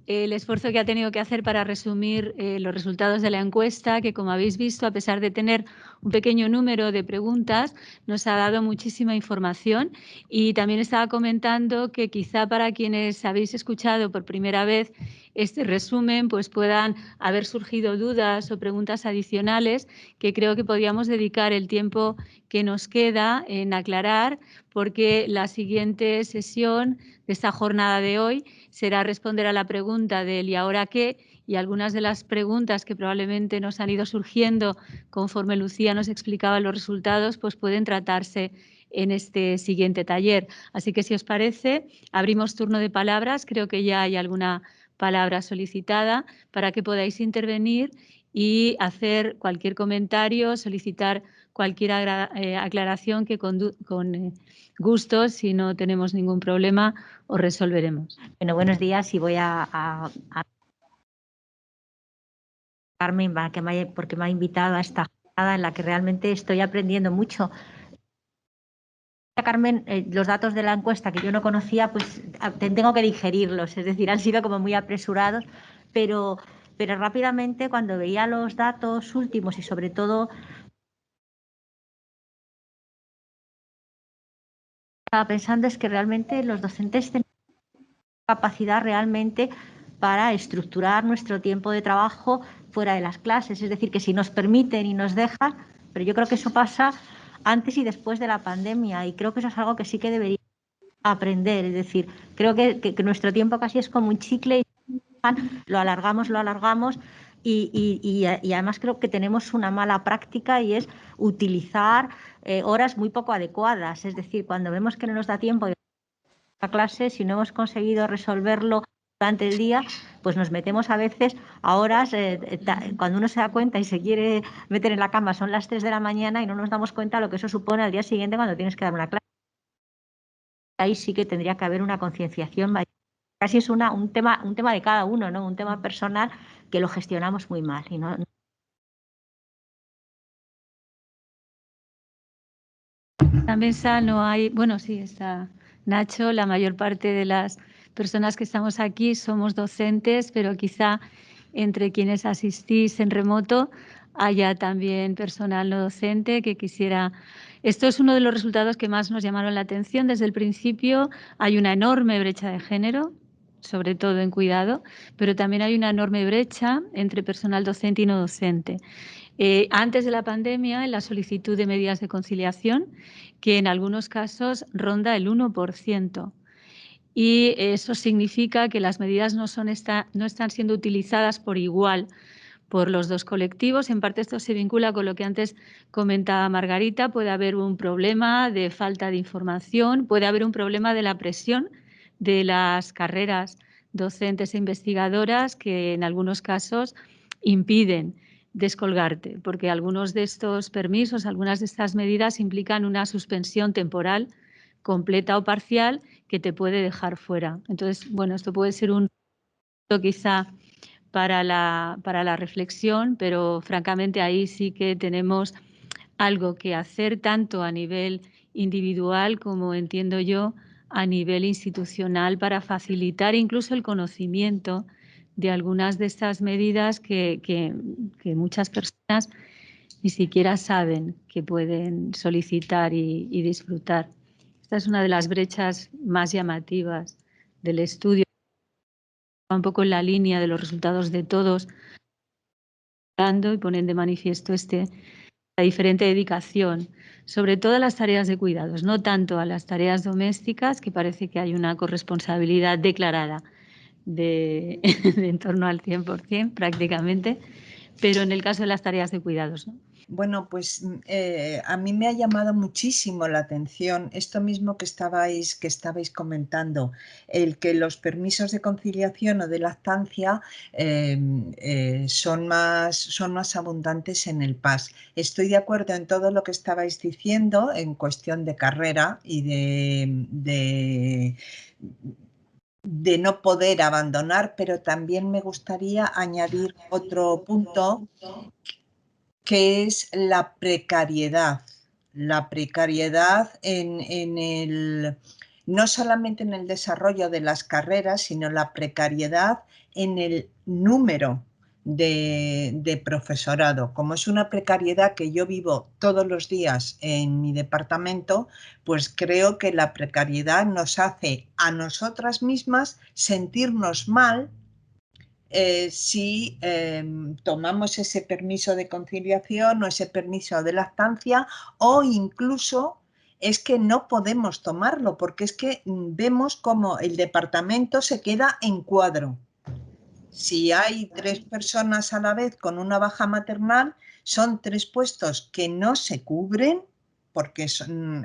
el esfuerzo que ha tenido que hacer para resumir los resultados de la encuesta, que como habéis visto, a pesar de tener un pequeño número de preguntas, nos ha dado muchísima información. Y también estaba comentando que quizá para quienes habéis escuchado por primera vez este resumen, pues puedan haber surgido dudas o preguntas adicionales que creo que podríamos dedicar el tiempo que nos queda en aclarar, porque la siguiente sesión de esta jornada de hoy será responder a la pregunta del ¿y ahora qué? Y algunas de las preguntas que probablemente nos han ido surgiendo conforme Lucía nos explicaba los resultados, pues pueden tratarse en este siguiente taller. Así que si os parece, abrimos turno de palabras. Creo que ya hay alguna palabra solicitada para que podáis intervenir y hacer cualquier comentario, solicitar cualquier aclaración que con gusto, si no tenemos ningún problema, os resolveremos. Bueno, buenos días y voy a Carmen porque me ha invitado a esta jornada en la que realmente estoy aprendiendo mucho. Carmen, los datos de la encuesta que yo no conocía, pues tengo que digerirlos, es decir, han sido como muy apresurados, pero rápidamente cuando veía los datos últimos y sobre todo estaba pensando es que realmente los docentes tienen capacidad realmente para estructurar nuestro tiempo de trabajo fuera de las clases, es decir, que si nos permiten y nos dejan, pero yo creo que eso pasa antes y después de la pandemia y creo que eso es algo que sí que deberíamos aprender, es decir, creo que nuestro tiempo casi es como un chicle y lo alargamos y además creo que tenemos una mala práctica y es utilizar horas muy poco adecuadas, es decir, cuando vemos que no nos da tiempo de la clase, si no hemos conseguido resolverlo durante el día, pues nos metemos a veces a horas, cuando uno se da cuenta y se quiere meter en la cama son las 3 de la mañana y no nos damos cuenta de lo que eso supone al día siguiente cuando tienes que dar una clase. Ahí sí que tendría que haber una concienciación mayor. Casi es un tema de cada uno, ¿no? Un tema personal que lo gestionamos muy mal. Y no... En la mesa no hay, bueno, sí, está Nacho, la mayor parte de las personas que estamos aquí somos docentes, pero quizá entre quienes asistís en remoto haya también personal no docente que quisiera... Esto es uno de los resultados que más nos llamaron la atención. Desde el principio hay una enorme brecha de género, sobre todo en cuidado, pero también hay una enorme brecha entre personal docente y no docente. Antes de la pandemia, en la solicitud de medidas de conciliación, que en algunos casos ronda el 1%. Y eso significa que las medidas no están siendo utilizadas por igual por los dos colectivos. En parte esto se vincula con lo que antes comentaba Margarita. Puede haber un problema de falta de información, puede haber un problema de la presión de las carreras docentes e investigadoras que en algunos casos impiden descolgarte, porque algunos de estos permisos, algunas de estas medidas implican una suspensión temporal completa o parcial que te puede dejar fuera. Entonces, bueno, esto puede ser un quizá para la reflexión, pero francamente ahí sí que tenemos algo que hacer tanto a nivel individual como entiendo yo a nivel institucional para facilitar incluso el conocimiento de algunas de estas medidas que muchas personas ni siquiera saben que pueden solicitar y disfrutar. Esta es una de las brechas más llamativas del estudio, un poco en la línea de los resultados de todos, y ponen de manifiesto la diferente dedicación, sobre todo a las tareas de cuidados, no tanto a las tareas domésticas, que parece que hay una corresponsabilidad declarada de en torno al 100% prácticamente, pero en el caso de las tareas de cuidados, ¿no? Bueno, pues a mí me ha llamado muchísimo la atención esto mismo que estabais comentando, el que los permisos de conciliación o de lactancia son más abundantes en el PAS. Estoy de acuerdo en todo lo que estabais diciendo en cuestión de carrera y de no poder abandonar, pero también me gustaría añadir otro punto que es la precariedad. La precariedad no solamente en el desarrollo de las carreras, sino la precariedad en el número de profesorado. Como es una precariedad que yo vivo todos los días en mi departamento, pues creo que la precariedad nos hace a nosotras mismas sentirnos mal si tomamos ese permiso de conciliación o ese permiso de lactancia, o incluso es que no podemos tomarlo porque es que vemos como el departamento se queda en cuadro. Si hay 3 personas a la vez con una baja maternal, son 3 puestos que no se cubren, porque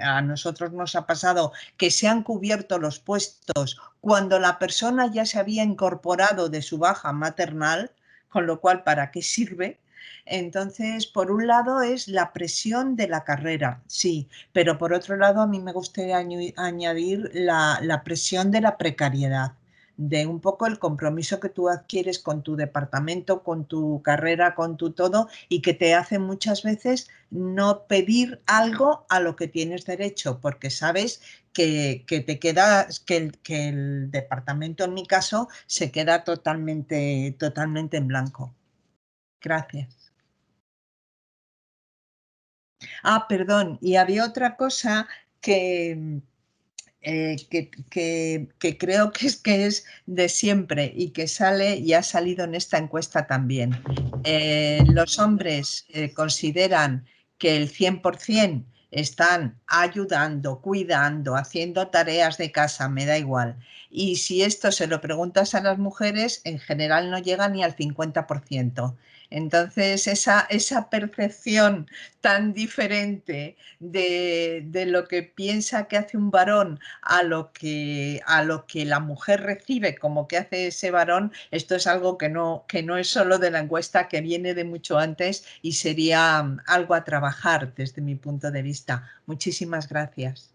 a nosotros nos ha pasado que se han cubierto los puestos cuando la persona ya se había incorporado de su baja maternal, con lo cual, ¿para qué sirve? Entonces, por un lado es la presión de la carrera, sí, pero por otro lado a mí me gustaría añadir la presión de la precariedad, de un poco el compromiso que tú adquieres con tu departamento, con tu carrera, con tu todo, y que te hace muchas veces no pedir algo a lo que tienes derecho, porque sabes que te queda, que el departamento, en mi caso, se queda totalmente en blanco. Gracias. Perdón, y había otra cosa que, que creo que es de siempre y que sale y ha salido en esta encuesta también. Los hombres consideran que el 100% están ayudando, cuidando, haciendo tareas de casa, me da igual. Y si esto se lo preguntas a las mujeres, en general no llega ni al 50%. Entonces, esa percepción tan diferente de lo que piensa que hace un varón a lo que la mujer recibe como que hace ese varón, esto es algo que no es solo de la encuesta, que viene de mucho antes y sería algo a trabajar desde mi punto de vista. Muchísimas gracias.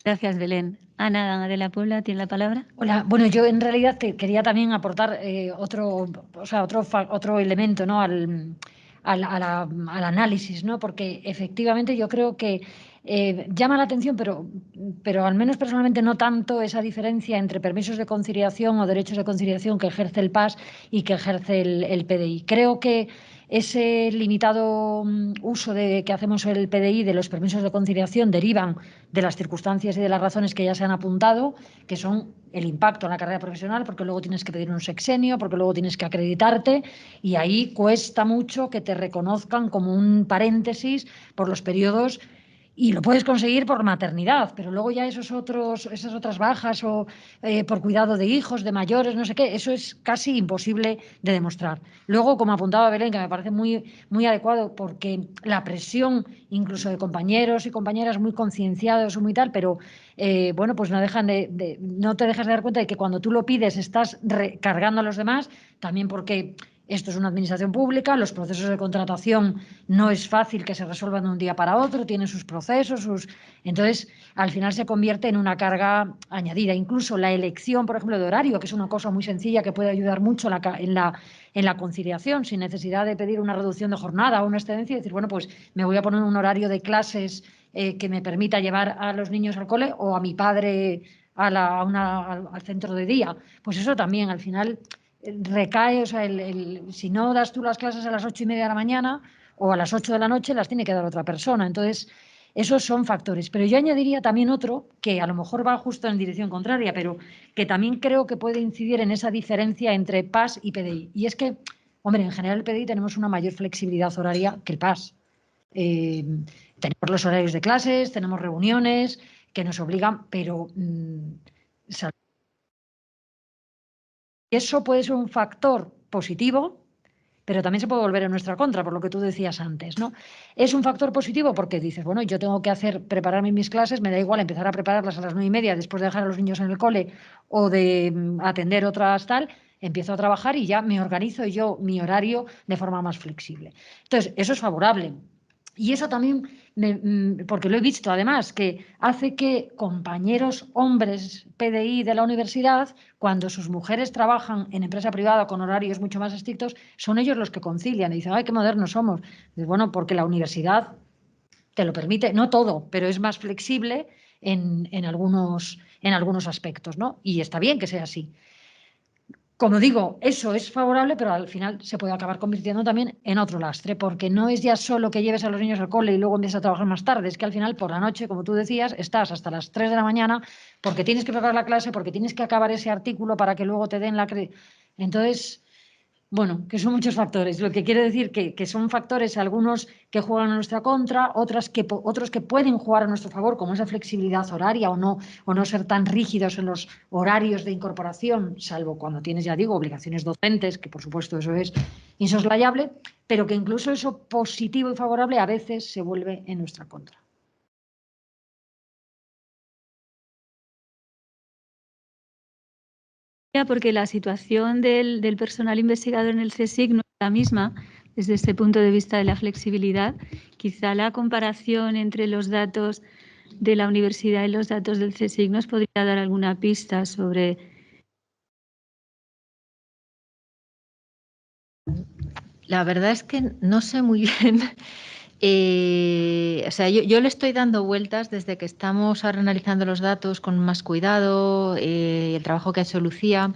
Gracias, Belén. Ana de la Puebla tiene la palabra. Hola, bueno, yo en realidad te quería también aportar otro elemento, ¿no? al análisis, ¿no? Porque efectivamente yo creo que llama la atención, pero al menos personalmente no tanto esa diferencia entre permisos de conciliación o derechos de conciliación que ejerce el PAS y que ejerce el PDI. Creo que ese limitado uso que hacemos el PDI de los permisos de conciliación derivan de las circunstancias y de las razones que ya se han apuntado, que son el impacto en la carrera profesional, porque luego tienes que pedir un sexenio, porque luego tienes que acreditarte y ahí cuesta mucho que te reconozcan como un paréntesis por los periodos. Y lo puedes conseguir por maternidad, pero luego ya esas otras bajas o por cuidado de hijos, de mayores, no sé qué, eso es casi imposible de demostrar. Luego, como apuntaba Belén, que me parece muy, muy adecuado, porque la presión incluso de compañeros y compañeras muy concienciados o muy tal, pero bueno, pues no te dejas de dar cuenta de que cuando tú lo pides estás recargando a los demás, también porque esto es una administración pública, los procesos de contratación no es fácil que se resuelvan de un día para otro, tienen sus procesos, entonces al final se convierte en una carga añadida. Incluso la elección, por ejemplo, de horario, que es una cosa muy sencilla que puede ayudar mucho en la conciliación, sin necesidad de pedir una reducción de jornada o una excedencia y decir, bueno, pues me voy a poner un horario de clases que me permita llevar a los niños al cole o a mi padre al centro de día. Pues eso también al final recae, o sea, si no das tú las clases a las 8:30 de la mañana o a las 8 de la noche, las tiene que dar otra persona. Entonces, esos son factores. Pero yo añadiría también otro que a lo mejor va justo en dirección contraria, pero que también creo que puede incidir en esa diferencia entre PAS y PDI. Y es que, hombre, en general el PDI tenemos una mayor flexibilidad horaria que el PAS. Tenemos los horarios de clases, tenemos reuniones que nos obligan, pero eso puede ser un factor positivo, pero también se puede volver en nuestra contra, por lo que tú decías antes, ¿no? Es un factor positivo porque dices, bueno, yo tengo que prepararme mis clases, me da igual empezar a prepararlas a las 9:30 después de dejar a los niños en el cole o de atender otras tal, empiezo a trabajar y ya me organizo yo mi horario de forma más flexible. Entonces, eso es favorable. Y eso también, porque lo he visto además, que hace que compañeros hombres PDI de la universidad, cuando sus mujeres trabajan en empresa privada con horarios mucho más estrictos, son ellos los que concilian y dicen, ¡ay, qué modernos somos! Y bueno, porque la universidad te lo permite, no todo, pero es más flexible en algunos aspectos, ¿no? Y está bien que sea así. Como digo, eso es favorable, pero al final se puede acabar convirtiendo también en otro lastre, porque no es ya solo que lleves a los niños al cole y luego empiezas a trabajar más tarde, es que al final por la noche, como tú decías, estás hasta las 3 de la mañana porque tienes que preparar la clase, porque tienes que acabar ese artículo para que luego te den la... Entonces, bueno, que son muchos factores. Lo que quiere decir que son factores algunos que juegan a nuestra contra, otros que pueden jugar a nuestro favor, como esa flexibilidad horaria o no ser tan rígidos en los horarios de incorporación, salvo cuando tienes, ya digo, obligaciones docentes, que por supuesto eso es insoslayable, pero que incluso eso positivo y favorable a veces se vuelve en nuestra contra. Porque la situación del personal investigador en el CSIC no es la misma desde este punto de vista de la flexibilidad. Quizá la comparación entre los datos de la universidad y los datos del CSIC nos podría dar alguna pista sobre... La verdad es que no sé muy bien. O sea, yo le estoy dando vueltas desde que estamos ahora analizando los datos con más cuidado, el trabajo que ha hecho Lucía.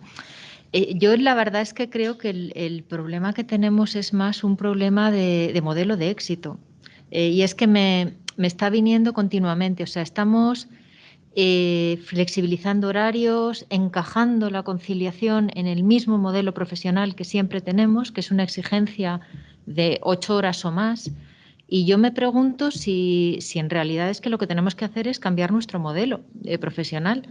Yo la verdad es que creo que el problema que tenemos es más un problema de modelo de éxito. Y es que me está viniendo continuamente. O sea, estamos flexibilizando horarios, encajando la conciliación en el mismo modelo profesional que siempre tenemos, que es una exigencia de 8 horas o más. Y yo me pregunto si en realidad es que lo que tenemos que hacer es cambiar nuestro modelo profesional.